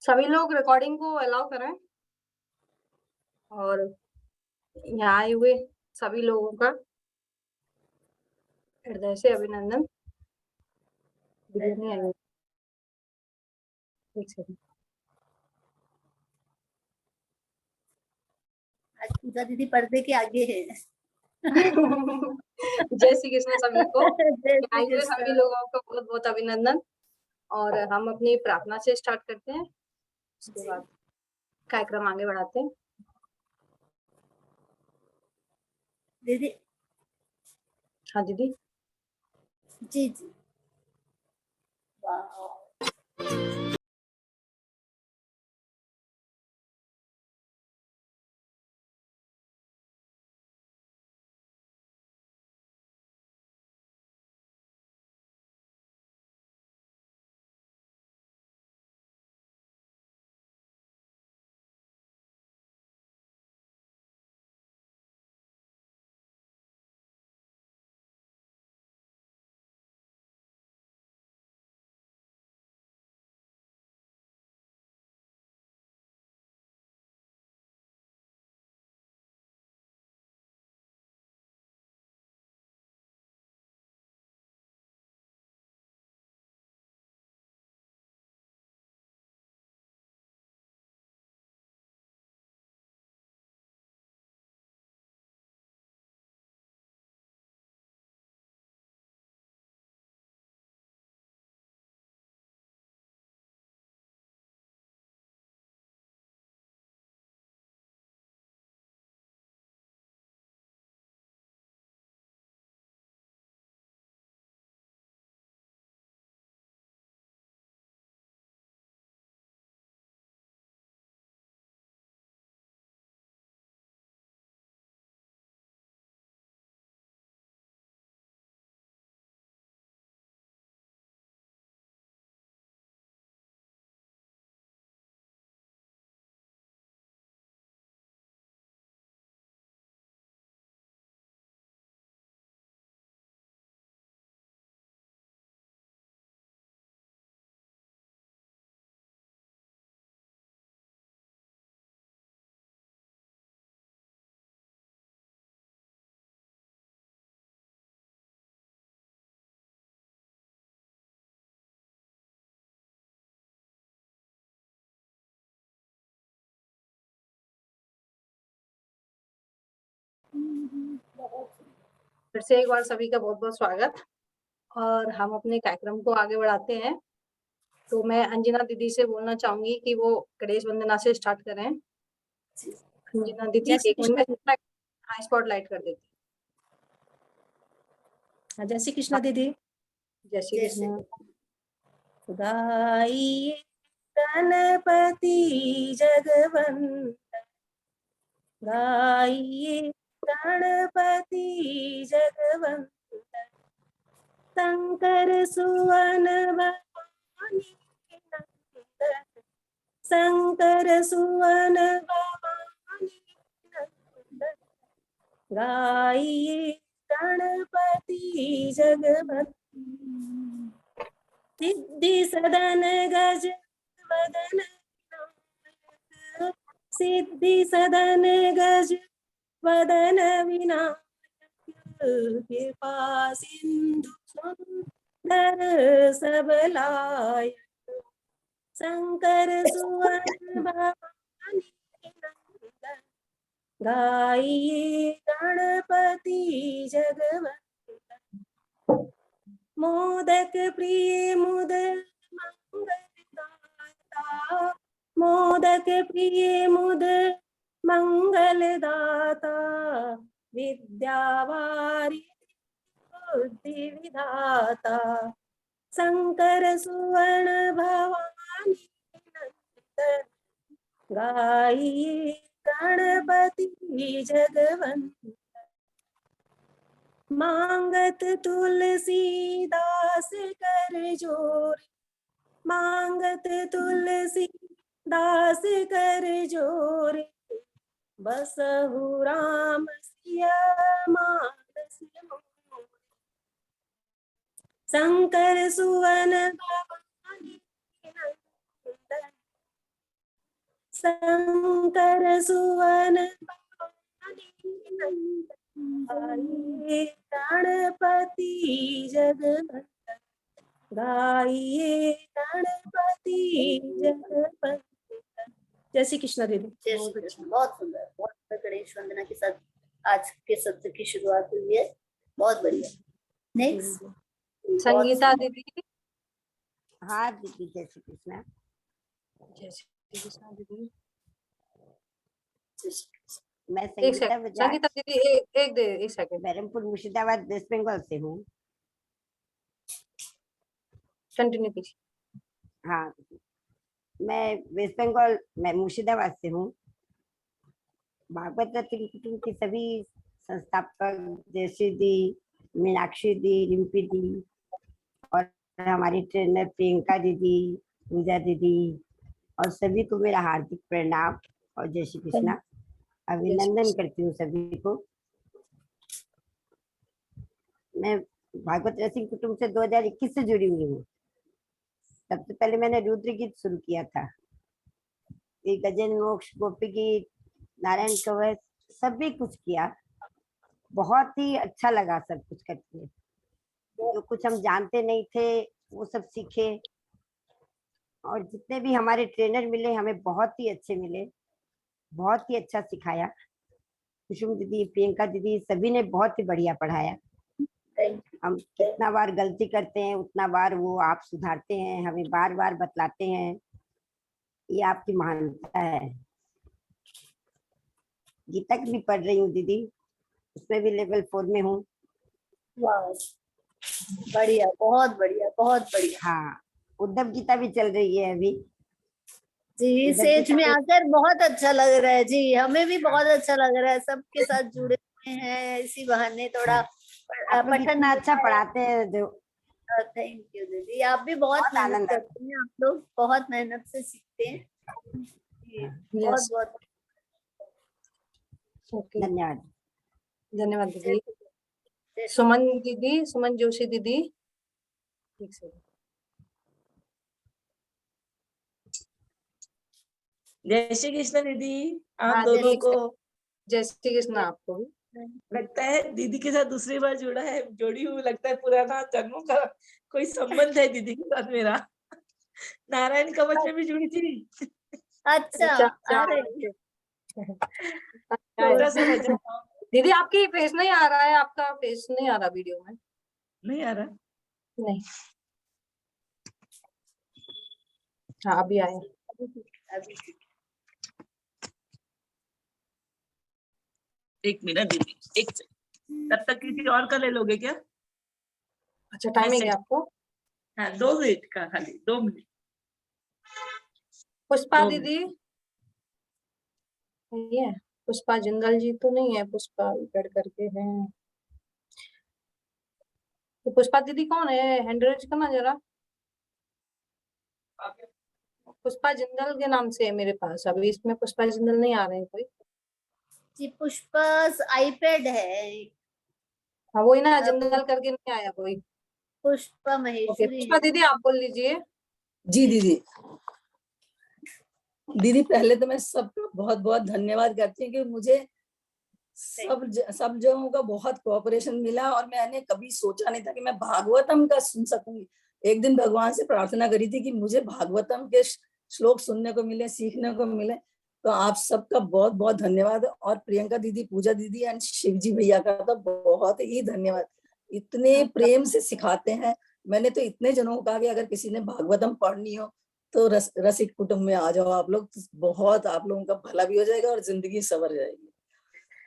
सभी लोग रिकॉर्डिंग को अलाउ करें और यहाँ आए हुए सभी लोगों का हृदय से अभिनंदन। वीडियो नहीं आई, एक सेकंड। आज पूजा दीदी पर्दे के आगे है। जय श्री कृष्ण सभी को। जय श्री आए हुए कृष्ण। सभी लोगों को बहुत बहुत अभिनंदन। और हम अपनी प्रार्थना से स्टार्ट करते हैं, उसके जी। बाद कार्यक्रम आगे बढ़ाते हैं। दीदी। हाँ दीदी। जी जी। वाह। फिर से एक बार सभी का बहुत बहुत स्वागत। और हम अपने कार्यक्रम को आगे बढ़ाते हैं, तो मैं अंजना दीदी से बोलना चाहूंगी कि वो गणेश वंदना से स्टार्ट करें। अंजना दीदी जय श्री एक कृष्ण। मिनट हाँ स्पॉटलाइट कर देती। जय श्री कृष्ण दीदी। जय श्री जय श्री कृष्ण। गाइए गणपति जगवंदन, गाइए गणपति जगवंदन, शंकर सुवन भवानी नंदन, शंकर सुवन भवानी नंदन, गाइए गणपति जगवंदन। सिद्धि सदन गज वदन विनायक, सिद्धि सदन गज वदन विनायक, कृपा सिंधु सुंदर सबलायक, शंकर सुवन भवानी नंदन, गाइए गणपति जगवंदन। मोदक प्रिय मुद मंगलदाता, मोदक प्रिय मुद मंगलदाता, विद्यावारिधि बुद्धि विधाता, शंकर सुवन भवानी नंदन, गाइए गणपति जगवंदन। मांगत तुलसीदास कर जोर, मांगत तुलसीदास कर जोर, बसहु राम सिया मानस मोर, शंकर सुवन भवानी नंदन, शंकर सुवन गाइए गणपति जगवंदन, गाइए गणपति जगवंदन। जय श्री कृष्ण दीदी। जय श्री कृष्ण। बहुत सुंदर, बहुत सुंदर गणेश वंदना के साथ आज के सत्र की शुरुआत हुई है। बहुत बढ़िया। नेक्स्ट संगीता दीदी। हाँ दीदी, जय श्री कृष्ण। जय श्री कृष्ण दीदी। मैं एक संगीता सेकंड बजाज, संगीता दीदी, एक सेकंड। बहरमपुर मुर्शिदाबाद वेस्ट बंगाल से हूँ। कंटिन्यू कीजिए। हाँ, मैं वेस्ट बंगाल, मैं मुर्शिदाबाद से हूँ। भागवत रत्न कुटुंब की सभी संस्थापक जयश्री दी, मीनाक्षी दी, रिम्पी दी और हमारी ट्रेनर प्रियंका दीदी, पूजा दीदी और सभी को मेरा हार्दिक प्रणाम और जय श्री कृष्णा। अभिनंदन करती हूँ सभी को। मैं भागवत रसिक कुटुंब से 2021 से जुड़ी हुई हूँ। सबसे पहले मैंने रुद्र गीत शुरू किया था, गजन मोक्ष, गोपी गीत, नारायण कवच, सभी कुछ किया। बहुत ही अच्छा लगा सब कुछ करके। जो कुछ हम जानते नहीं थे वो सब सीखे और जितने भी हमारे ट्रेनर मिले हमें बहुत ही अच्छे मिले, बहुत ही अच्छा सिखाया। कुसुम दीदी, प्रियंका दीदी, सभी ने बहुत ही बढ़िया पढ़ाया। हम कितना बार गलती करते हैं उतना बार वो आप सुधारते हैं, हमें बार बार बतलाते हैं। ये आपकी महानता है। गीता की भी पढ़ रही हूँ दीदी, उसमें भी लेवल 4 में हूँ। वाह, बढ़िया, बहुत बढ़िया, बहुत बढ़िया। हाँ, उद्धव गीता भी चल रही है अभी। जी, उद्धव सेज गीता में भी- आकर बहुत अच्छा लग रहा है जी, हमें भी बहुत अच्छा लग रहा है। सबके साथ जुड़े हुए हैं, इसी बहाने थोड़ा आप लोग पठन इतना अच्छा पढ़ाते हैं जो थैंक यू दीदी। आप भी बहुत बहुत मेहनत आनंद आता है। करते हैं, आप लोग बहुत मेहनत से सीखते हैं जी, बहुत बहुत ओके, धन्यवाद। धन्यवाद दीदी। जय सुमन दीदी, सुमन जोशी दीदी। एक सेकंड। जय श्री कृष्ण दीदी। आप हाँ, दोनों एक को जय श्री कृष्ण आपको भी। लगता है दीदी के साथ दूसरी बार जुड़ा है, जोड़ी हुई लगता है, पुराना जन्मों का कोई संबंध है दीदी के साथ मेरा। नारायण कवच में भी जुड़ी थी। अच्छा, अच्छा, अरे छोटा सा वजन दीदी आपकी फेस नहीं आ रहा है, आपका फेस नहीं आ रहा वीडियो में। नहीं आ रहा। नहीं, हाँ अभी आया। अभी ठीक। एक मिनट दीदी, एक सेकंड। तब तक किसी और का ले लोगे क्या? अच्छा, टाइमिंग है आपको। हाँ, 2 मिनट का, खाली 2 मिनट। पुष्पा 2 दीदी ये पुष्पा जिंदल जी तो नहीं है, पुष्पा गढ़ करके हैं। तो पुष्पा दीदी कौन है, हैंड रेज करना जरा। पुष्पा जिंदल के नाम से है मेरे पास, अभी इसमें पुष्पा जिंदल नहीं आ रहे हैं कोई। जी, पुष्पास आईपैड है। हाँ वही ना, जिंदल करके नहीं आया कोई। पुष्पा ओके, महेश्वरी पुष्पा दीदी आप बोल लीजिए। जी दीदी। दीदी पहले तो मैं सबका बहुत बहुत धन्यवाद करती हूँ कि मुझे सब जगहों का बहुत कोऑपरेशन मिला और मैंने कभी सोचा नहीं था कि मैं भागवतम का सुन सकूंगी। एक दिन भगवान से प्रार्थना करी थी कि मुझे भागवतम के श्लोक सुनने को मिले, सीखने को मिले। तो आप सबका बहुत बहुत धन्यवाद। और प्रियंका दीदी, पूजा दीदी एंड शिवजी भैया का तो बहुत ही धन्यवाद। इतने प्रेम से सिखाते हैं। मैंने तो इतने जनों को कहा कि अगर किसी ने भागवतम पढ़नी हो तो रसिक कुटुंब में आ जाओ आप लोग, बहुत आप लोगों का भला भी हो जाएगा और जिंदगी संवर जाएगी।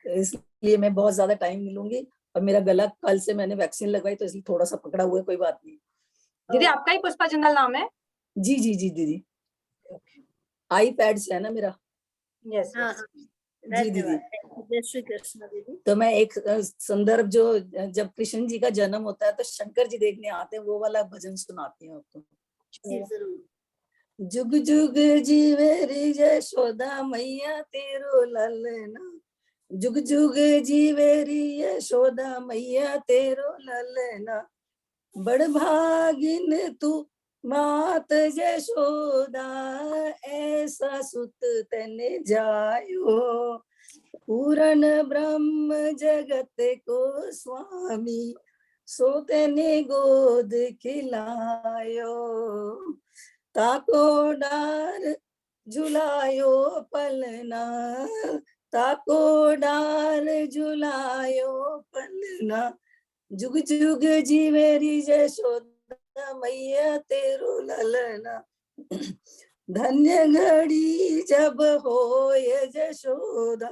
तो इसलिए मैं बहुत ज्यादा टाइम नहीं लूंगी। और मेरा गला कल से मैंने वैक्सीन लगवाई तो इसलिए थोड़ा सा पकड़ा हुआ है, कोई बात नहीं। दीदी आपका ही पुष्पा जिंदल नाम है? जी जी जी दीदी, आईपैड से है ना मेरा। यस हाँ, यस। जी दीदी। धन्यवाद। जय श्री कृष्ण दीदी। तो मैं एक संदर्भ, जो जब कृष्ण जी का जन्म होता है तो शंकर जी देखने आते हैं, वो वाला भजन सुनाती हूँ आपको। जी जरूर। जुग जुग जीवे री यशोदा मैया तेरो ललना, जुग जुग जीवे री यशोदा मैया तेरो ललना, बड़ भागिन तू मात यशोदा ऐसा सुत तने जायो, पूर्ण ब्रह्म जगत को स्वामी, सो तेने गोद खिलायो। ताको डार झुलायो पलना, ताको डार झुलायो पलना, जुग जुग जीवेरी यशोदा मैया तेरो ललना। धन्य घड़ी जब होय यशोदा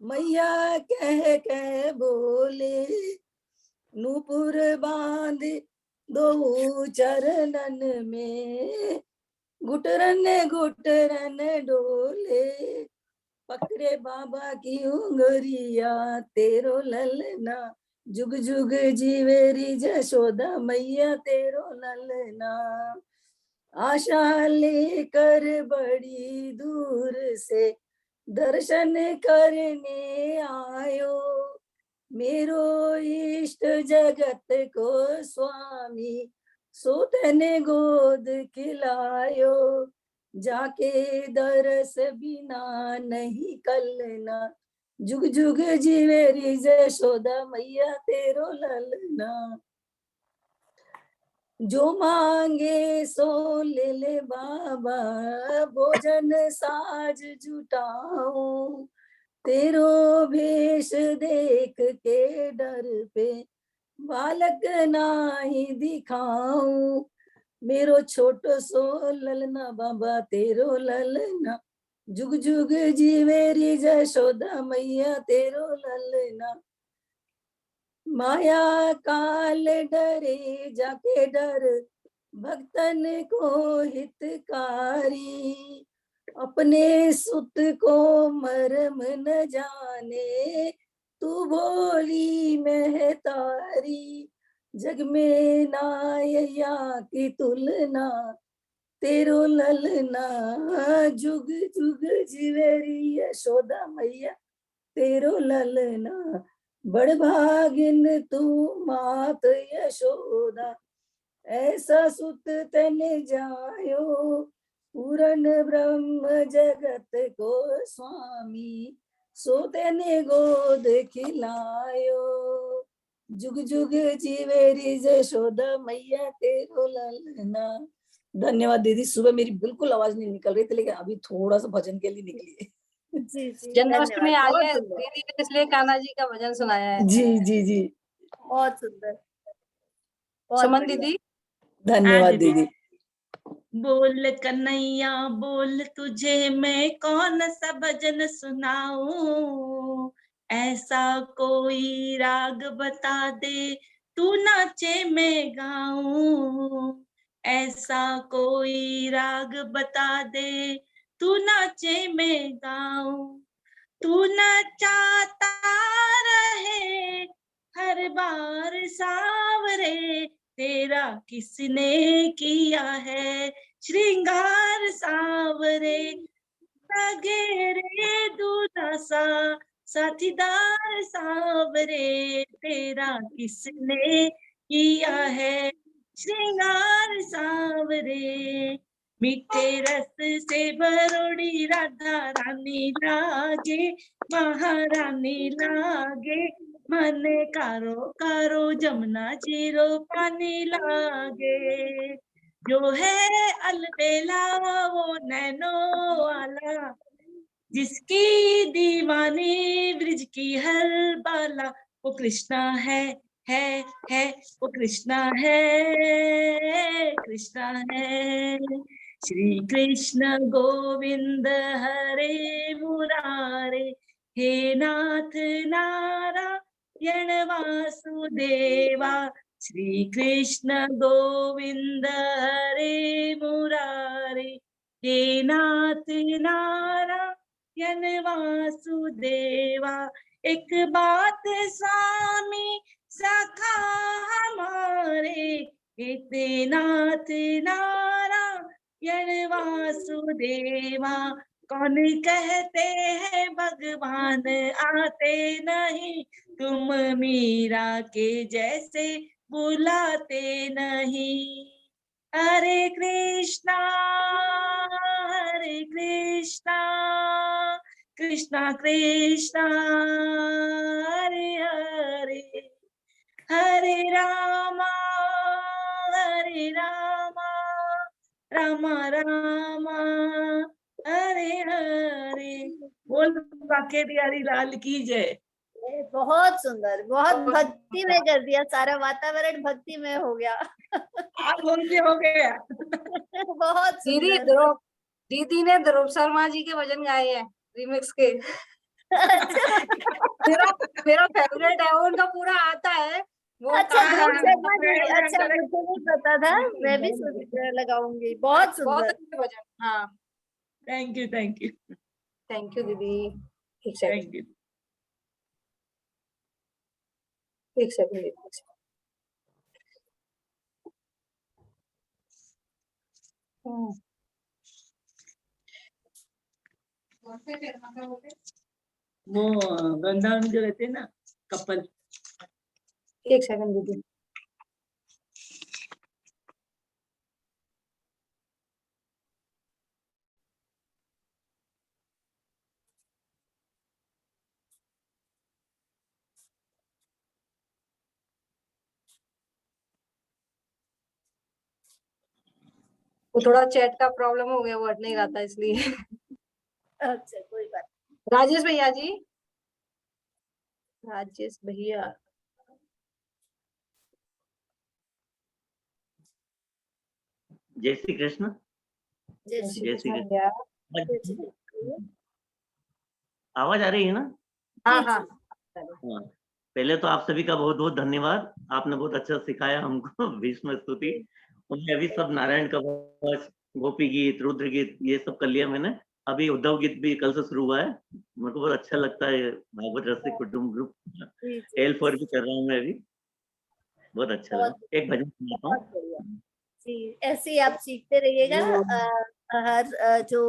मैया कह कह बोले, नूपुर बांध दो चरणन में, गुटरन गुटरन डोले, पकड़े बाबा की उंगरिया तेरो ललना, जुग जुग जीवेरी यशोदा मैया तेरो ललना। आशा लेकर बड़ी दूर से दर्शन करने आयो, मेरो इष्ट जगत को स्वामी, सो तने गोद खिलायो, जाके दरस बिना नहीं कलना, जुग जुग जीवेरी यशोदा मैया तेरो ललना। जो मांगे सो ले ले बाबा, भोजन साज जुटाऊं, तेरो भेष देख के डर पे बालक नाही दिखाऊं, मेरो छोटो सो ललना बाबा तेरो ललना, जुग जुग जीवेरी यशोदा मैया तेरो ललना। माया काल डरे जाके डर भक्तन को हितकारी, अपने सुत को मरम न जाने, तू भोली महतारी, जग में नाया की तुलना, तेरो ललना, जुग जुग जीवेरी यशोदा मैया तेरो ललना। बड़ भागिन तू मात यशोदा, ऐसा सुत तने जायो, पूर्ण ब्रह्म जगत को स्वामी, सो तेने गोद खिलायो, जुग जुग जीवेरी यशोदा मैया तेरो ललना। धन्यवाद दीदी। सुबह मेरी बिल्कुल आवाज नहीं निकल रही थी, लेकिन अभी थोड़ा सा भजन के लिए निकली है। जी जी, जन्माष्टमी धन्यवाद, आ बहुत गया, सुंदर, दीदी ने इसलिए कान्हा जी का भजन सुनाया है। जी जी जी, बहुत सुंदर, बहुत सुमन बढ़िया। दीदी। धन्यवाद दीदी। दीदी। बोल कन्हैया बोल, तुझे मैं कौन सा भजन सुनाऊं, ऐसा कोई राग बता दे, तू नाचे मैं गाऊं, ऐसा कोई राग बता दे, तू नाचे मैं गाऊं, तू नचाता रहे हर बार सावरे, तेरा किसने किया है श्रृंगार सावरे, लगे रे दूल्हा सा साथीदार सावरे, तेरा किसने किया है श्रृंगार सावरे, मीठे रस से भरोड़ी राधा रानी लागे, महारानी लागे, मन कारो कारो जमुना जीरो पानी लागे, जो है अलबेला वो नैनो वाला, जिसकी दीवानी ब्रिज की हर बाला, वो कृष्णा है वो कृष्णा है, कृष्णा है। श्री कृष्ण गोविंद हरे मुरारे, हे नाथ नारायण वासुदेवा, श्री कृष्ण गोविंद हरे मुरारे, हे नाथ नारायण वासुदेवा। एक बात स्वामी सखा हमारे, हे नाथ नारायण वासुदेवा, कौन कहते हैं भगवान आते नहीं, तुम मीरा के जैसे बुलाते नहीं, हरे कृष्णा कृष्णा कृष्णा हरे हरे, हरे रामा राम राम हरे हरे। बोल बाके बिहारी लाल की जय। बहुत सुंदर, बहुत भक्ति में कर दिया, सारा वातावरण भक्ति में हो गया। आप बोल के हो गया। बहुत दीदी सुंदर। दीदी ने ध्रुव शर्मा जी के भजन गाए हैं रिमिक्स के। मेरा फेवरेट है, उनका पूरा आता है वो। अच्छा, ध्रुव शर्मा जी, हाँ, अच्छा मुझे नहीं पता था, मैं भी लगाऊंगी। बहुत बहुत सुंदर। अच्छे भजन। हाँ, thank you thank you thank you दीदी। एक सेकंड, थैंक यू। एक सेकंड, एक सेकंड। वो वृंदावन जो रहते हैं ना कपल। एक सेकंड दीदी। वो थोड़ा चैट का प्रॉब्लम हो गया, वो हट नहीं रहा था इसलिए। अच्छा, कोई बात। राजेश भैया जी, राजेश भैया, जय श्री कृष्ण। जय जय श्री श्री जय श्री कृष्ण कृष्ण। भैया। जय श्री कृष्ण। आवाज आ रही है ना? हाँ जी, हाँ। हाँ। पहले तो आप सभी का बहुत बहुत धन्यवाद, आपने बहुत अच्छा सिखाया हमको भीष्म स्तुति। और मैं अभी सब नारायण कवच, गोपी गीत, रुद्र गीत ये सब कर लिया मैंने। अभी उद्धव गीत भी कल से शुरू हुआ है, मेरे को बहुत अच्छा लगता है। भागवत रसिक कुटुंब ग्रुप जी, जी, L4 भी कर रहा हूँ मैं अभी, बहुत अच्छा लगा। बहुत एक भजन सुनाता बहुत हूँ। बढ़िया जी। ऐसे ही आप सीखते रहिएगा। हर जो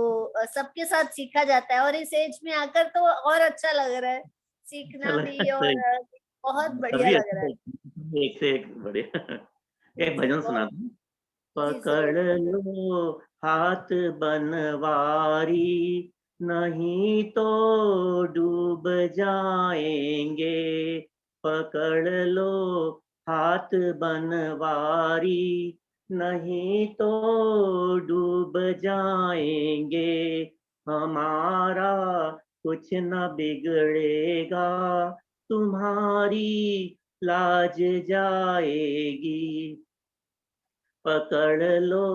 सबके साथ सीखा जाता है, और इस एज में आकर तो और अच्छा लग रहा है अच्छा सीखना भी, लगा, और सही। बहुत बढ़िया सभी लग रहा है। अच्छे, एक से एक बढ़िया। एक भजन बहुत सुनाता हूँ। जी, पकड़ जरूर। लो हाथ बनवारी, नहीं तो डूब जाएंगे। पकड़ लो हाथ बनवारी, नहीं तो डूब जाएंगे। हमारा कुछ न बिगड़ेगा, तुम्हारी लाज जाएगी। पकड़ लो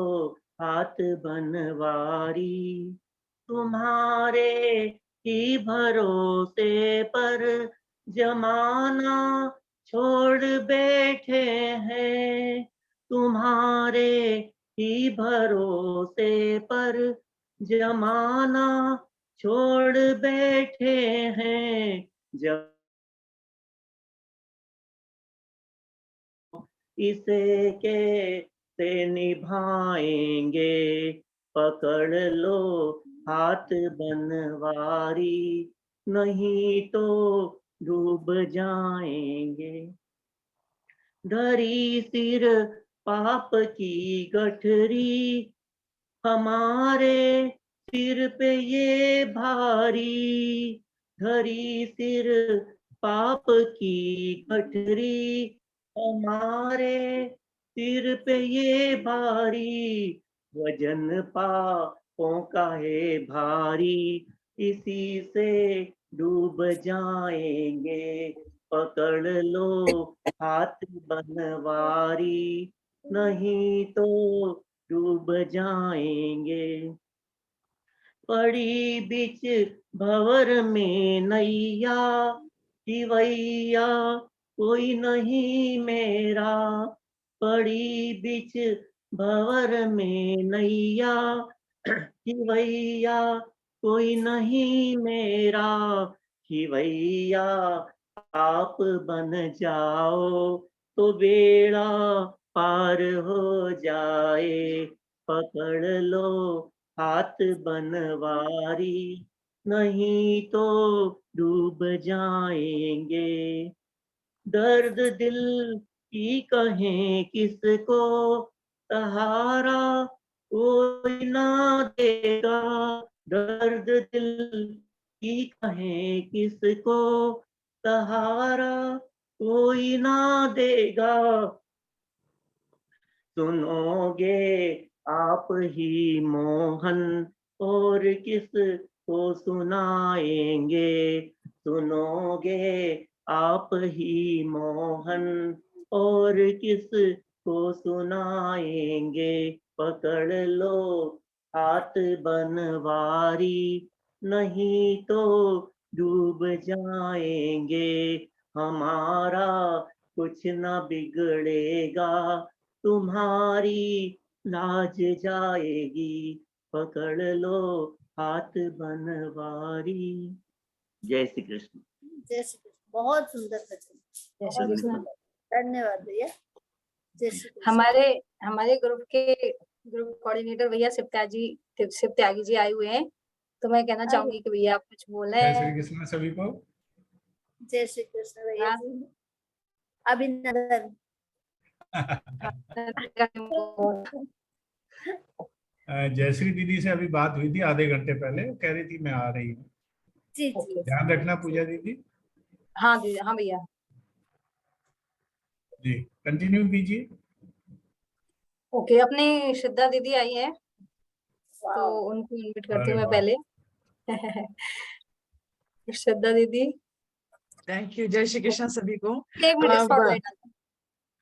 हाथ बनवारी, तुम्हारे ही भरोसे पर जमाना छोड़ बैठे हैं। तुम्हारे ही भरोसे पर जमाना छोड़ बैठे हैं। जब इसे कैसे निभाएंगे, पकड़ लो हाथ बनवारी, नहीं तो डूब जाएंगे। धरी सिर पाप की गठरी, हमारे सिर पे ये भारी। धरी सिर पाप की गठरी, हमारे सिर पे ये भारी। वजन पापों का है भारी, इसी से डूब जाएंगे। पकड़ लो हाथ बनवारी, नहीं तो डूब जाएंगे। पड़ी बिच भंवर में नैया, खिवैया कोई नहीं मेरा। पड़ी बिच भंवर में नैया, खिवैया कोई नहीं मेरा। खिवैया आप बन जाओ तो बेड़ा पार हो जाए। पकड़ लो हाथ बनवारी, नहीं तो डूब जाएंगे। दर्द दिल की कहें किसको, सहारा कोई ना देगा, दर्द दिल की कहें किसको, सहारा कोई ना देगा। सुनोगे आप ही मोहन, और किस को सुनाएंगे, सुनोगे आप ही मोहन, और किस को सुनाएंगे। पकड़ लो हाथ बनवारी, नहीं तो डूब जाएंगे, हमारा कुछ न बिगड़ेगा, तुम्हारी लाज जाएगी, पकड़ लो हाथ बनवारी। जय श्री कृष्ण। जय श्री कृष्ण। बहुत सुंदर भजन, जय श्री बहुत कृष्ण। सुंदर। धन्यवाद भैया। जय श्री कृष्ण। हमारे ग्रुप के ग्रुप कोऑर्डिनेटर भैया शिवत्यागी जी आए हुए हैं, तो मैं कहना चाहूंगी कि भैया आप कुछ बोले। जय श्री कृष्ण सभी को। जय श्री कृष्ण भैया जी। अभिनंदन। जयश्री दीदी से अभी बात हुई थी आधे घंटे पहले, वो कह रही थी मैं आ रही हूँ। जी जी। ध्यान रखना पूजा दीदी। हाँ दीदी, हाँ भैया। जी कंटिन्यू कीजिए। ओके, अपनी श्रद्धा दीदी आई है, तो वाह। उनको इनवाइट करती अरे हूँ मैं वाह। पहले। श्रद्धा दीदी, थैंक यू। जय श्री कृष्ण सभी को। एक मिनट अब स्पॉटलाइट।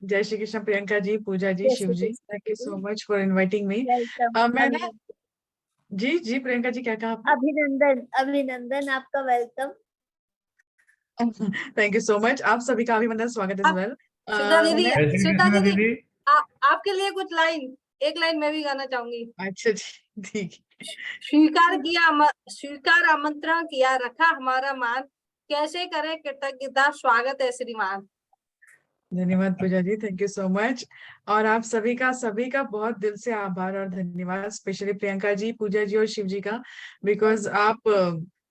जय श्री कृष्ण प्रियंका जी, पूजा जी, जय शिव श्री जी, कृष्ण थैंक यू दीदी। So much for inviting me. Welcome. मैं ना जी जी प्रियंका जी क्या कहा आपने? अभिनंदन, अभिनंदन, आपका welcome. Thank you so much. आप सभी का अभिनंदन, स्वागत इज वेल। श्रद्धा दीदी, जय श्री श्रद्धा कृष्ण दीदी, दीदी। आपके लिए कुछ लाइन, एक लाइन मैं भी गाना चाहूंगी। अच्छा जी, ठीक है। स्वीकार आमंत्रण किया, रखा हमारा मान, कैसे करे कृतज्ञता, स्वागत है श्रीमान। धन्यवाद पूजा जी, थैंक यू सो मच। और आप सभी का बहुत दिल से आभार और धन्यवाद, स्पेशली प्रियंका जी, पूजा जी और शिव जी का, बिकॉज आप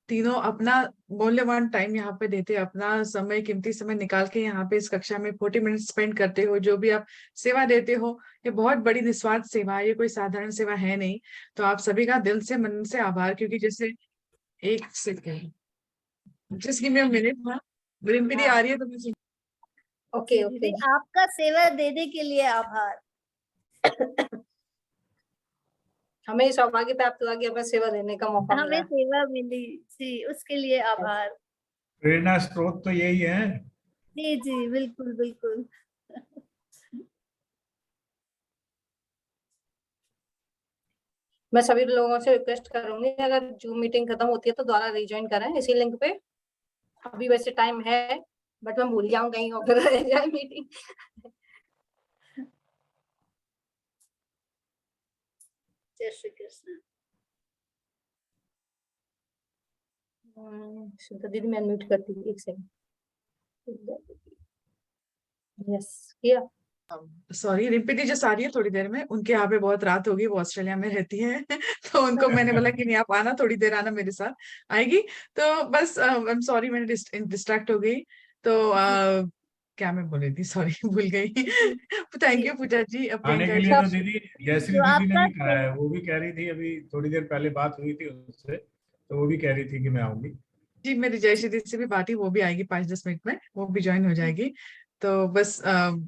तीनों अपना मूल्यवान टाइम यहाँ पे देते, अपना समय, कीमती समय निकाल के यहाँ पे इस कक्षा में 40 मिनट स्पेंड करते हो। जो भी आप सेवा देते हो, ये बहुत बड़ी निस्वार्थ सेवा है, ये कोई साधारण सेवा है नहीं। तो आप सभी का दिल से, मन से आभार। क्योंकि जैसे एक second, just give me a minute. हाँ, रिंपी दी आ रही है तो मैं ओके दीदी ओके। आपका सेवा देने के लिए आभार। हमें सौभाग्य प्राप्त हुआ कि हमें सेवा देने का मौका मिला। हमें सेवा मिली जी, उसके लिए आभार। प्रेरणा स्रोत तो यही है। जी जी, बिल्कुल बिल्कुल। मैं सभी लोगों से रिक्वेस्ट करूंगी, अगर जूम मीटिंग खत्म होती है तो दोबारा रिज्वाइन करें इसी लिंक पे। अभी वैसे टाइम है, बट मैं भूल जाऊं कहीं और फिर रह जाए मीटिंग। जय श्री कृष्ण। श्रद्धा दीदी मैं अनम्यूट करती हूँ, एक सेकंड। यस किया। सॉरी, रिंपी दी जस्ट आ रही है थोड़ी देर में, उनके यहाँ पे बहुत रात होगी, वो ऑस्ट्रेलिया में रहती है। तो उनको मैंने बोला कि नहीं आप आना, थोड़ी देर आना मेरे साथ, आएगी। तो बस आई एम सॉरी, मैंने डिस्ट्रैक्ट हो गई। तो क्या मैं बोल रही थी, सॉरी भूल गई। थैंक यू पूजा जी, आने प्रियंका के लिए जी। तो दीदी जयश्री जो दीदी ने आपका भी कहा है, वो भी कह रही थी, अभी थोड़ी देर पहले बात हुई थी उससे, तो वो भी कह रही थी कि मैं आऊंगी। जी मेरी जयश्री दी से भी बात ही, वो भी आएगी 5-10 मिनट में, वो भी ज्वाइन हो जाएगी। तो बस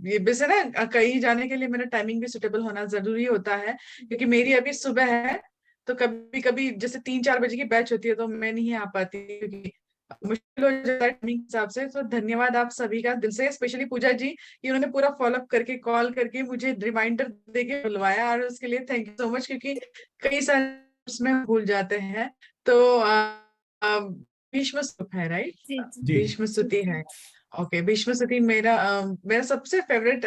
ये वैसे ना कहीं जाने के लिए मेरा टाइमिंग भी सुटेबल होना जरूरी होता है, क्योंकि मेरी अभी सुबह है, तो कभी कभी जैसे 3-4 बजे की बैच होती है तो मैं नहीं आ पाती, क्योंकि मुश्किल हो जाता है टाइमिंग हिसाब से। तो धन्यवाद आप सभी का दिल से, स्पेशली पूजा जी, उन्होंने पूरा फॉलोअप करके, कॉल करके मुझे रिमाइंडर देके बुलवाया, और उसके लिए थैंक यू सो मच, क्योंकि कई सारे उसमें भूल जाते हैं। तो भीष्म स्तुति है, राइट? जी जी। जी भीष्म स्तुति है। ओके, भीष्म स्तुति मेरा सबसे फेवरेट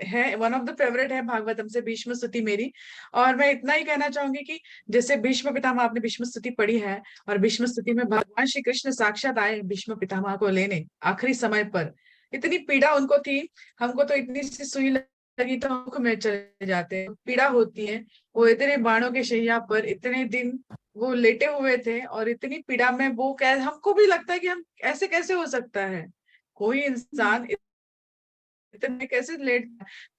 है, वन ऑफ द फेवरेट है भागवतम से भीष्म स्तुति मेरी। और मैं इतना ही कहना चाहूंगी कि जैसे भीष्म पितामह, आपने भीष्म स्तुति पढ़ी है, और भीष्म स्तुति में भगवान श्री कृष्ण साक्षात आए भीष्म पितामह को लेने आखिरी समय पर। इतनी पीड़ा उनको थी, हमको तो इतनी सी सुई लगी तो आंखों में चले जाते, पीड़ा होती है। वो इतने बाणों के शैया पर इतने दिन वो लेटे हुए थे, और इतनी पीड़ा में वो हमको भी लगता है कि हम ऐसे कैसे हो सकता है, कोई इंसान इतने कैसे लेट।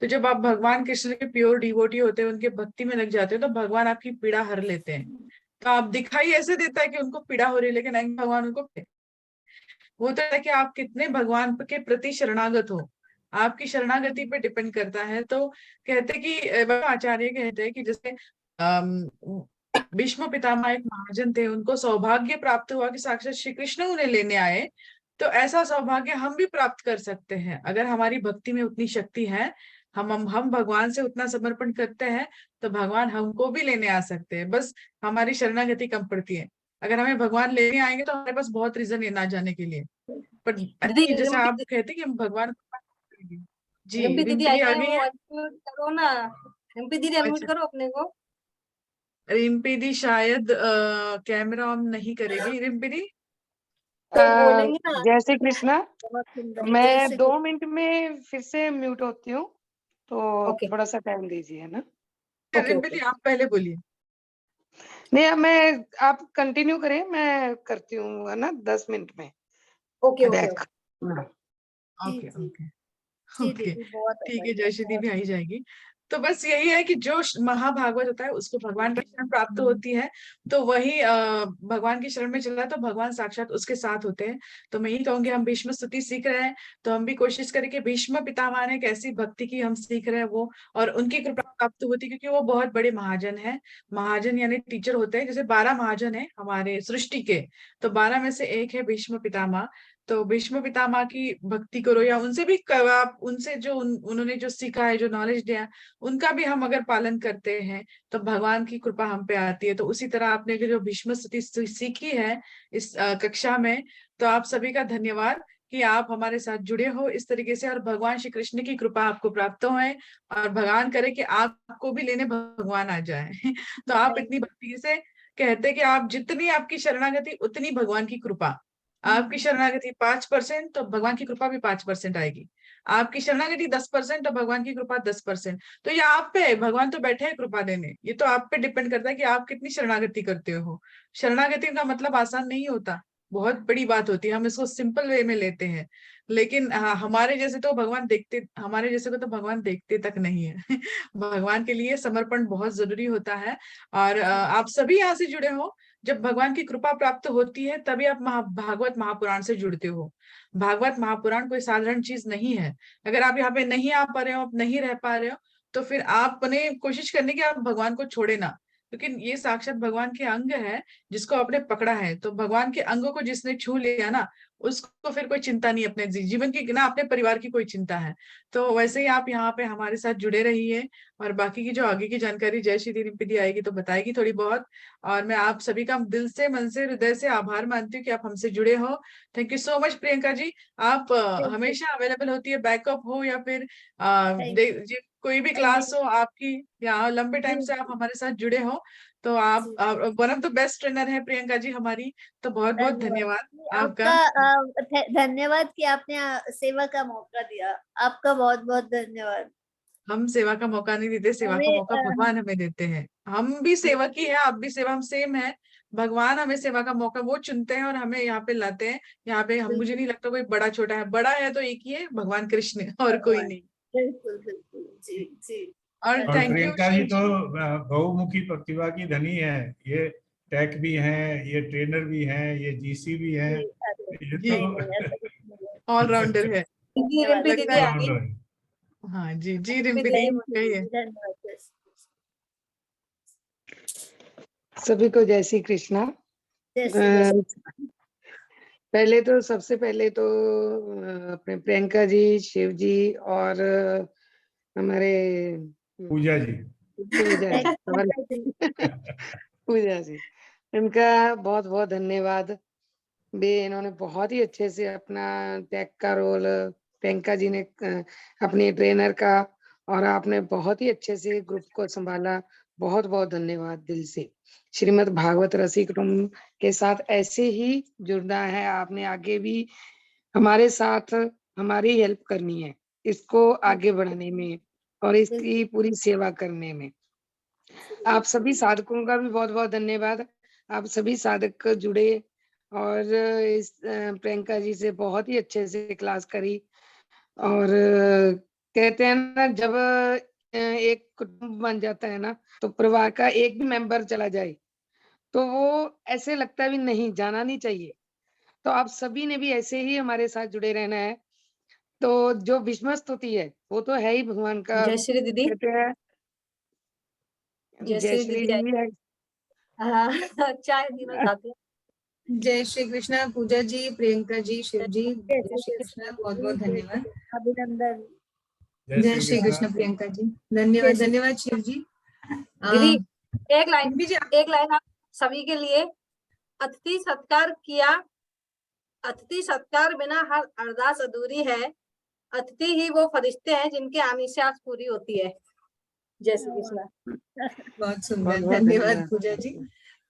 तो जब आप भगवान कृष्ण के प्योर डिवोटी होते हैं, उनके भक्ति में लग जाते हो, तो भगवान आपकी पीड़ा हर लेते हैं। तो आप दिखाई ऐसे देता है कि उनको पीड़ा हो रही है, लेकिन नहीं, भगवान उनको वो तो है कि आप कितने भगवान के प्रति शरणागत हो, आपकी शरणागति पे डिपेंड करता है। तो कहते कि आचार्य कहते हैं कि जैसे भीष्म पितामह एक महाजन थे, उनको सौभाग्य प्राप्त हुआ कि साक्षात श्री कृष्ण उन्हें लेने आए। तो ऐसा सौभाग्य हम भी प्राप्त कर सकते हैं अगर हमारी भक्ति में उतनी शक्ति है, हम भगवान से उतना समर्पण करते हैं, तो भगवान हमको भी लेने आ सकते हैं। बस हमारी शरणागति कम पड़ती है। अगर हमें भगवान लेने आएंगे तो हमारे पास बहुत रीजन है ना जाने के लिए, पर दीदी जैसे आप रिम्पी कहते कि हम भगवान जी। रिम्पी दीदी रिम्पी आई आ है, गई वो है। अनम्यूट करो ना। रिम्पी दीदी अनम्यूट अच्छा, करो अपने को। रिम्पी दी शायद कैमरा ऑन नहीं करेगी। रिम्पी दी तो बोलेंगे ना। जय श्री कृष्णा। बहुत सुंदर। मैं जैसे 2 मिनट में फिर से म्यूट होती हूँ, तो ओके थोड़ा सा टाइम दीजिए, है ना। ओके रिम्पी दी आप पहले बोलिए। नहीं, आप कंटिन्यू करें, मैं करती हूँ, है ना, 10 मिनट में ओके ओके बैक। जी ओके जी ओके जी ओके दीदी, बहुत ठीक है, बढ़िया, जय श्री दी बहुत भी आई जाएगी। तो बस यही है कि जो महाभागवत होता है उसको भगवान की शरण प्राप्त होती है, तो वही भगवान की शरण में चला तो भगवान साक्षात उसके साथ होते हैं। तो मैं यही कहूंगी, हम भीष्म स्तुति सीख रहे हैं तो हम भी कोशिश करें कि भीष्म पितामह ने कैसी भक्ति की हम सीख रहे हैं वो, और उनकी कृपा प्राप्त होती है, क्योंकि वो बहुत बड़े महाजन है। महाजन यानी टीचर होते हैं, जैसे 12 महाजन है हमारे सृष्टि के, तो 12 में से एक है भीष्म पितामह। तो भीष्म पितामह की भक्ति करो, या उनसे भी आप उनसे जो उन्होंने जो सीखा है, जो नॉलेज दिया, उनका भी हम अगर पालन करते हैं तो भगवान की कृपा हम पे आती है। तो उसी तरह आपने जो भीष्म स्तुति सीखी है इस कक्षा में, तो आप सभी का धन्यवाद कि आप हमारे साथ जुड़े हो इस तरीके से, और भगवान श्री कृष्ण की कृपा आपको प्राप्त हो है, और भगवान करे कि आपको भी लेने भगवान आ जाए। तो आप इतनी भक्ति से कहते कि आप जितनी आपकी शरणागति उतनी भगवान की कृपा। आपकी शरणागति 5% तो भगवान की कृपा भी 5% आएगी। आपकी शरणागति 10% तो भगवान की कृपा 10%। तो ये आप पे है, भगवान तो बैठे हैं कृपा देने, ये तो आप पे डिपेंड करता है कि आप कितनी शरणागति करते हो। शरणागति का मतलब आसान नहीं होता, बहुत बड़ी बात होती है, हम इसको सिंपल वे में लेते हैं, लेकिन हमारे जैसे तो भगवान देखते, हमारे जैसे को तो भगवान देखते तक नहीं है। भगवान के लिए समर्पण बहुत जरूरी होता है। और आप सभी यहाँ से जुड़े हो, जब भगवान की कृपा प्राप्त होती है तभी आप भागवत महापुराण से जुड़ते हो। भागवत महापुराण कोई साधारण चीज नहीं है। अगर आप यहाँ पे नहीं आ पा रहे हो, आप नहीं रह पा रहे हो, तो फिर आपने कोशिश करनी कि आप भगवान को छोड़े ना, क्योंकि ये साक्षात भगवान के अंग है जिसको आपने पकड़ा है। तो भगवान के अंगों को जिसने छू लिया ना, उसको फिर कोई चिंता नहीं अपने जीवन की, ना अपने परिवार की कोई चिंता है। तो वैसे ही आप यहाँ पे हमारे साथ जुड़े रहिए, और बाकी की जो आगे की जानकारी जय श्री रिम्पी दी आएगी तो बताएगी थोड़ी बहुत। और मैं आप सभी का दिल से, मन से, हृदय से आभार मानती हूँ कि आप हमसे जुड़े हो। Thank you so much Priyanka ji. आप हमेशा अवेलेबल होती है, बैकअप हो या फिर कोई भी क्लास हो आपकी, या लंबे टाइम से आप हमारे साथ जुड़े हो, तो आप one of the best trainer है प्रियंका जी हमारी। तो बहुत बहुत धन्यवाद आपका। धन्यवाद कि आपने सेवा का मौका दिया। आपका बहुत बहुत धन्यवाद। हम सेवा का मौका नहीं देते, सेवा का मौका भगवान हमें देते हैं। हम भी सेवक ही है, आप भी सेवा, हम सेम है। भगवान हमें सेवा का मौका वो चुनते हैं और हमें यहाँ पे लाते हैं। यहाँ पे हम, मुझे नहीं लगता कोई बड़ा छोटा है, बड़ा है तो एक ही है, भगवान कृष्ण, और कोई नहीं। बिल्कुल बिल्कुल, जी जी। और और थैंक यू प्रियंका जी शिव तो जी। बहुमुखी प्रतिभा की धनी है। ये टेक भी है, ये ट्रेनर भी है, ये जीसी भी है, ये जी, तो ऑलराउंडर है। दीदी रिम्पी लगता दीदी है, आ गई। ऑलराउंडर है। हाँ जी जी रिम्पी रिम्पी दीदी दी कहिए। धन्यवाद। सभी को जय श्री कृष्णा। जय श्री कृष्ण। पहले तो, सबसे पहले तो अपने प्रियंका जी, शिव जी और हमारे पूजा जी, पूजा पूजा जी, इनका बहुत बहुत धन्यवाद। इन्होंने बहुत ही अच्छे से अपना टैग का रोल, प्रियंका जी ने अपने ट्रेनर का, और आपने बहुत ही अच्छे से ग्रुप को संभाला। बहुत बहुत धन्यवाद दिल से। श्रीमद् भागवत रसिक कुटुंब के साथ ऐसे ही जुड़ना है आपने, आगे भी हमारे साथ हमारी हेल्प करनी है इसको आगे बढ़ाने में और इसकी पूरी सेवा करने में। आप सभी साधकों का भी बहुत बहुत धन्यवाद। आप सभी साधक जुड़े और इस प्रियंका जी से बहुत ही अच्छे से क्लास करी, और कहते हैं ना, जब एक कुटुंब बन जाता है ना, तो परिवार का एक भी मेंबर चला जाए तो वो ऐसे लगता है भी नहीं, जाना नहीं चाहिए। तो आप सभी ने भी ऐसे ही हमारे साथ जुड़े रहना है। तो जो भीष्म स्तुति है वो तो है ही भगवान का, जय श्री दीदी। कहते हैं जय जय श्री श्री दीदी जी आई। भी है। हाँ, चाय पीना चाहते हैं। जय श्री कृष्णा पूजा जी, प्रियंका जी, शिव जी, जय जय श्री कृष्णा, बहुत बहुत कृष्ण, धन्यवाद। अभिनंदन। जय श्री कृष्ण प्रियंका जी, जय धन्यवाद श्री- धन्यवाद शिव जी। दीदी एक लाइन, रिम्पी जी, एक लाइन आप सभी के लिए। अतिथि सत्कार किया, अतिथि सत्कार बिना हर अरदास अधूरी है। अतिथि ही वो फरिश्ते हैं जिनके आने से आस पूरी होती है। जय श्री कृष्ण। बहुत सुंदर, बहुत बहुत धन्यवाद धन्यवाद पूजा जी,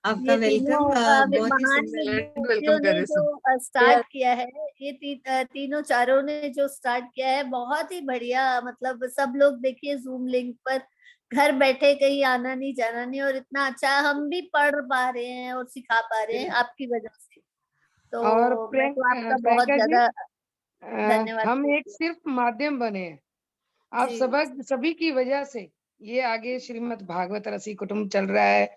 आपका ये तीनों वेलकम। बहुत ही महान सुंदर गोपियों वेलकम कर ने रहे जो स्टार्ट किया है, ये तीनों चारों ने जो स्टार्ट किया है, बहुत ही बढ़िया। मतलब सब लोग देखिए जूम लिंक पर घर बैठे, कहीं आना नहीं जाना नहीं, और इतना अच्छा हम भी पढ़ पा रहे हैं और सिखा पा रहे हैं आपकी वजह से। तो और मैं तो आपका बहुत प्रियंका जी, ज्यादा धन्यवाद हम एक करती हूँ। सिर्फ माध्यम बने हैं। आप जी, सभी की वजह से ये आगे श्रीमद् भागवत रसी कुटुंब चल रहा है,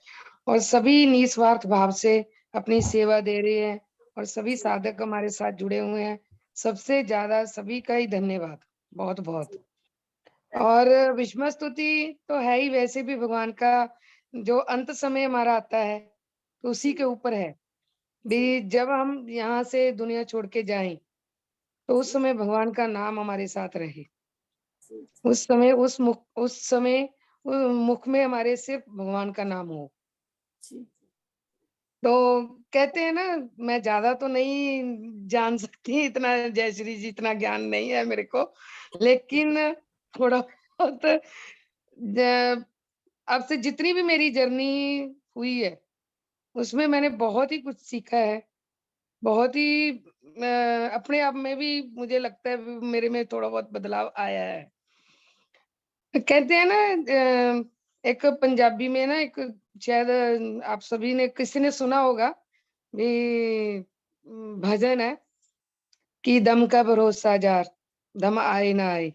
और सभी निस्वार्थ भाव से अपनी सेवा दे रहे हैं, और सभी साधक हमारे साथ जुड़े हुए हैं। सबसे ज्यादा सभी का ही धन्यवाद, बहुत बहुत। और विष्णु स्तुति तो है ही, वैसे भी भगवान का जो अंत समय हमारा आता है तो उसी के ऊपर है भी। जब हम यहाँ से दुनिया छोड़ के जाएं तो उस समय भगवान का नाम हमारे साथ रहे। उस समय मुख में हमारे सिर्फ भगवान का नाम हो। तो कहते हैं ना, मैं ज्यादा तो नहीं जान सकती इतना, जय श्री जी इतना ज्ञान नहीं है मेरे को, लेकिन थोड़ा बहुत अब से जितनी भी मेरी जर्नी हुई है उसमें मैंने बहुत ही कुछ सीखा है। बहुत ही अपने आप में भी मुझे लगता है मेरे में थोड़ा बहुत बदलाव आया है। कहते हैं ना, एक पंजाबी में ना, एक शायद आप सभी ने किसी ने सुना होगा भी, भजन है कि दम का भरोसा जार, दम आए ना आए,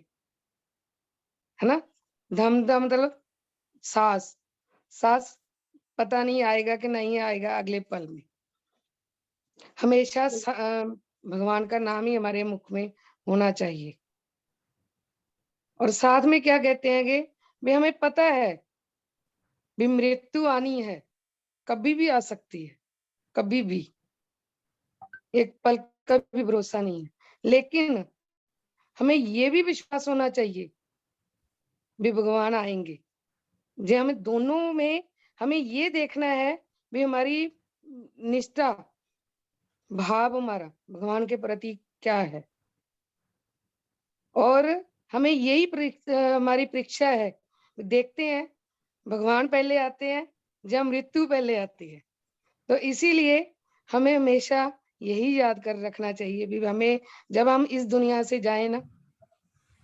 है ना। दम दम मतलब सांस, सांस पता नहीं आएगा कि नहीं आएगा अगले पल में। हमेशा भगवान का नाम ही हमारे मुख में होना चाहिए। और साथ में क्या कहते हैं कि भी हमें पता है भी मृत्यु आनी है, कभी भी आ सकती है, कभी भी, एक पल का भी भरोसा नहीं है। लेकिन हमें ये भी विश्वास होना चाहिए भी भगवान आएंगे। जो हमें दोनों में हमें ये देखना है भी हमारी निष्ठा, भाव हमारा भगवान के प्रति क्या है। और हमें यही हमारी परीक्षा है। देखते हैं भगवान पहले आते हैं या मृत्यु पहले आती है। तो इसीलिए हमें हमेशा यही याद कर रखना चाहिए भी हमें जब हम इस दुनिया से जाए ना,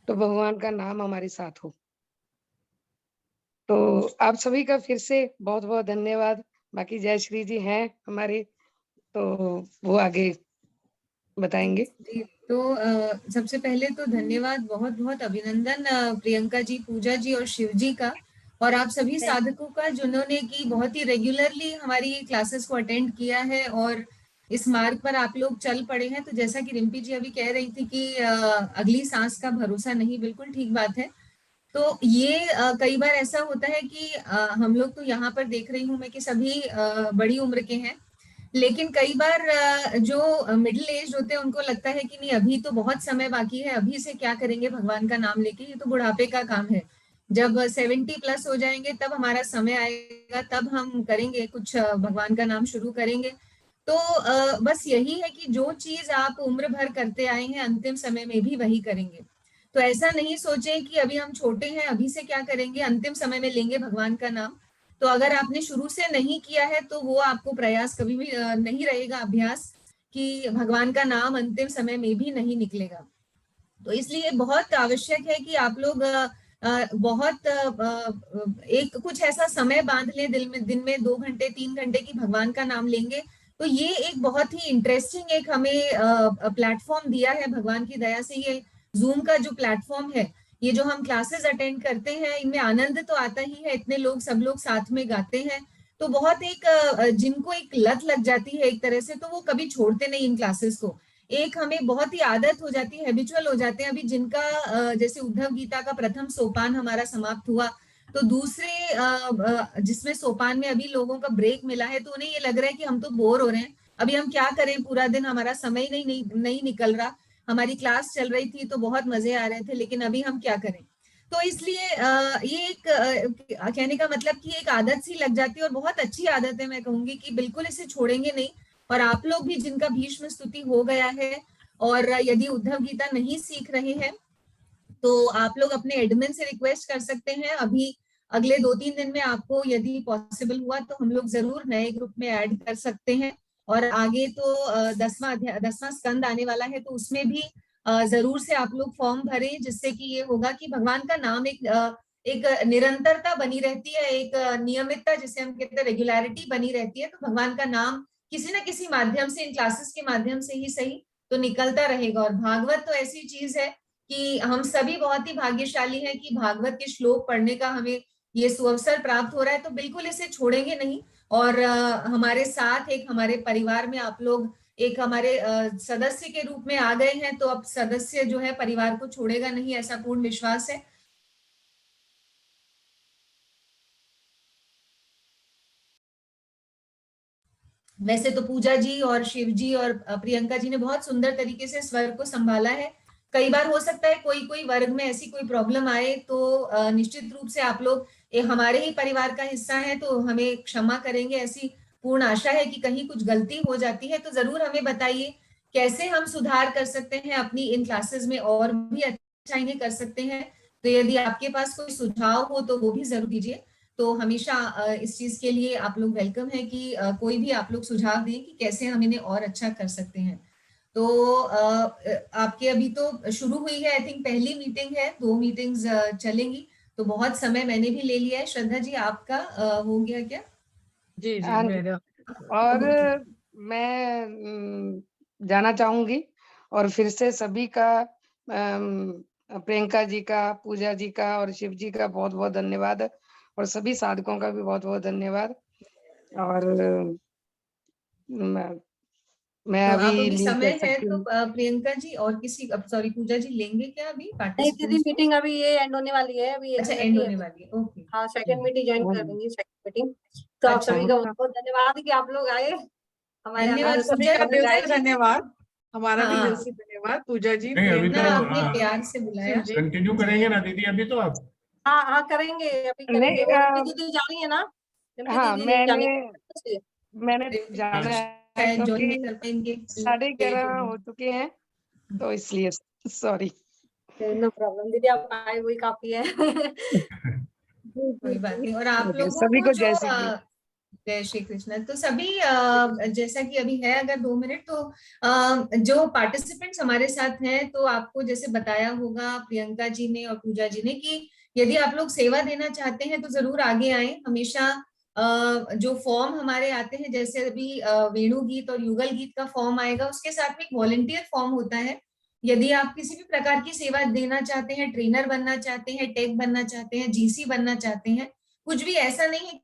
तो भगवान का नाम हमारे साथ हो। तो आप सभी का फिर से बहुत बहुत धन्यवाद। बाकी जय श्री जी हैं हमारे, तो वो आगे बताएंगे। जी, तो सबसे पहले तो धन्यवाद, बहुत बहुत अभिनंदन प्रियंका जी, पूजा जी और शिव जी का, और आप सभी साधकों का जिन्होंने की बहुत ही रेगुलरली हमारी क्लासेस को अटेंड किया है और इस मार्ग पर आप लोग चल पड़े हैं। तो जैसा कि रिम्पी जी अभी कह रही थी कि अगली सांस का भरोसा नहीं, बिल्कुल ठीक बात है। तो ये कई बार ऐसा होता है कि हम लोग तो यहाँ पर देख रही हूँ मैं कि सभी बड़ी उम्र के हैं, लेकिन कई बार जो मिडिल एज होते हैं उनको लगता है कि नहीं, अभी तो बहुत समय बाकी है, अभी से क्या करेंगे भगवान का नाम लेके, ये तो बुढ़ापे का काम है। जब 70+ हो जाएंगे तब हमारा समय आएगा, तब हम करेंगे कुछ, भगवान का नाम शुरू करेंगे। तो बस यही है कि जो चीज आप उम्र भर करते आए हैं, अंतिम समय में भी वही करेंगे। तो ऐसा नहीं सोचें कि अभी हम छोटे हैं, अभी से क्या करेंगे, अंतिम समय में लेंगे भगवान का नाम। तो अगर आपने शुरू से नहीं किया है तो वो आपको प्रयास कभी भी नहीं रहेगा, अभ्यास, कि भगवान का नाम अंतिम समय में भी नहीं निकलेगा। तो इसलिए बहुत आवश्यक है कि आप लोग बहुत एक कुछ ऐसा समय बांध लें दिन में 2 घंटे 3 घंटे की भगवान का नाम लेंगे। तो ये एक बहुत ही इंटरेस्टिंग एक हमें प्लेटफॉर्म दिया है भगवान की दया से, ये जूम का जो प्लेटफॉर्म है, ये जो हम क्लासेस अटेंड करते हैं, इनमें आनंद तो आता ही है, इतने लोग सब लोग साथ में गाते हैं, तो बहुत एक जिनको एक लत लग जाती है एक तरह से, तो वो कभी छोड़ते नहीं इन क्लासेस को। एक हमें बहुत ही आदत हो जाती है, हैबिचुअल हो जाते हैं। अभी जिनका जैसे उद्धव गीता का प्रथम सोपान हमारा समाप्त हुआ, तो दूसरे जिसमें सोपान में अभी लोगों का ब्रेक मिला है, तो उन्हें ये लग रहा है कि हम तो बोर हो रहे हैं, अभी हम क्या करें, पूरा दिन हमारा समय नहीं निकल रहा, हमारी क्लास चल रही थी तो बहुत मजे आ रहे थे, लेकिन अभी हम क्या करें। तो इसलिए ये एक कहने का मतलब कि एक आदत सी लग जाती है, और बहुत अच्छी आदत है, मैं कहूंगी कि बिल्कुल इसे छोड़ेंगे नहीं। और आप लोग भी जिनका भीष्म स्तुति हो गया है और यदि उद्धव गीता नहीं सीख रहे हैं, तो आप लोग अपने एडमिन से रिक्वेस्ट कर सकते हैं। अभी अगले 2-3 दिन में आपको यदि पॉसिबल हुआ तो हम लोग जरूर नए ग्रुप में ऐड कर सकते हैं। और आगे तो 10वां स्कंद आने वाला है, तो उसमें भी जरूर से आप लोग फॉर्म भरें, जिससे कि ये होगा कि भगवान का नाम एक निरंतरता बनी रहती है, एक नियमितता जिसे हम कहते हैं रेगुलरिटी बनी रहती है। तो भगवान का नाम किसी न किसी माध्यम से, इन क्लासेस के माध्यम से ही सही, तो निकलता रहेगा। और भागवत तो ऐसी चीज है कि हम सभी बहुत ही भाग्यशाली हैं कि भागवत के श्लोक पढ़ने का हमें ये सुअवसर प्राप्त हो रहा है, तो बिल्कुल इसे छोड़ेंगे नहीं। और हमारे साथ एक हमारे परिवार में आप लोग एक हमारे सदस्य के रूप में आ गए हैं, तो अब सदस्य जो है परिवार को छोड़ेगा नहीं, ऐसा पूर्ण विश्वास है। वैसे तो पूजा जी और शिव जी और प्रियंका जी ने बहुत सुंदर तरीके से स्वर को संभाला है। कई बार हो सकता है कोई कोई वर्ग में ऐसी कोई प्रॉब्लम आए, तो निश्चित रूप से आप लोग हमारे ही परिवार का हिस्सा है, तो हमें क्षमा करेंगे, ऐसी पूर्ण आशा है कि कहीं कुछ गलती हो जाती है तो जरूर हमें बताइए, कैसे हम सुधार कर सकते हैं अपनी इन क्लासेस में, और भी अच्छा इन्हें कर सकते हैं। तो यदि आपके पास कोई सुझाव हो तो वो भी जरूर दीजिए। तो हमेशा इस चीज के लिए आप लोग वेलकम है कि कोई भी आप लोग सुझाव दें कि कैसे हम इन्हें और अच्छा कर सकते हैं। तो आपके अभी तो शुरू हुई है, आई थिंक पहली मीटिंग है, 2 मीटिंग्स चलेंगी, तो बहुत समय मैंने भी ले लिया है। श्रद्धा जी आपका हो गया क्या? जी जी हाँ जी। मेरा और मैं जाना चाहूंगी, और फिर से सभी का प्रियंका जी का, पूजा जी का और शिव जी का बहुत बहुत धन्यवाद, और सभी साधकों का भी बहुत बहुत धन्यवाद। और मैं तो अभी अब अभी लीव समय कर है, सकती तो हूँ। प्रियंका जी और किसी, अब सॉरी पूजा जी लेंगे क्या अभी नहीं दीदी, पार्टिसिपेंट्स को? मीटिंग अभी ये एंड होने वाली है, अभी 1 अच्छा, मिनट एंड ही होने है। वाली है, ओके। हाँ, सेकंड मीटिंग ज्वाइन हाँ जी। करेंगे, सेकंड मीटिंग। तो आप अच्छा, सभी का बहुत बहुत धन्यवाद कि आप लोग आए हमारे धन्यवाद आनंद सभी पूजा का में दिल गाए। से धन्यवाद, हमारा भी दिल हाँ, से धन्यवाद पूजा जी, नहीं, अभी इतना प्रियंका तो जी, आपने प्यार से शिव बुलाया। जी। कंटिन्यू करेंगे ना दीदी अभी तो आप? हाँ हाँ, करेंगे, अभी नहीं, करेंगे। वो रिम्पी दीदी जा रही है ना, रिम्पी हाँ, दीदी जाने मैंने जाना है शायद ज्वाइन क्योंकि नहीं कर पाएंगे, 11:30 हो चुके हैं, तो इसलिए सॉरी। नो प्रॉब्लम दीदी, आप आए वही काफी है। कोई बात नहीं। और आप लोगों सभी को को जो जय श्री कृष्ण। जय श्री कृष्ण, तो सभी जैसा कि अभी है, अगर 2 मिनट, तो जो पार्टिसिपेंट्स हमारे साथ हैं, तो आपको जैसे बताया होगा प्रियंका जी ने और पूजा जी ने कि यदि आप लोग सेवा देना चाहते हैं तो जरूर आगे आए। हमेशा जो फॉर्म हमारे आते हैं, जैसे अभी वेणु गीत और युगल गीत का फॉर्म आएगा, उसके साथ में एक वॉलंटियर फॉर्म होता है। यदि आप किसी भी प्रकार की सेवा देना चाहते हैं, ट्रेनर बनना चाहते हैं, टेक बनना चाहते हैं, जीसी बनना चाहते हैं, कुछ भी ऐसा नहीं है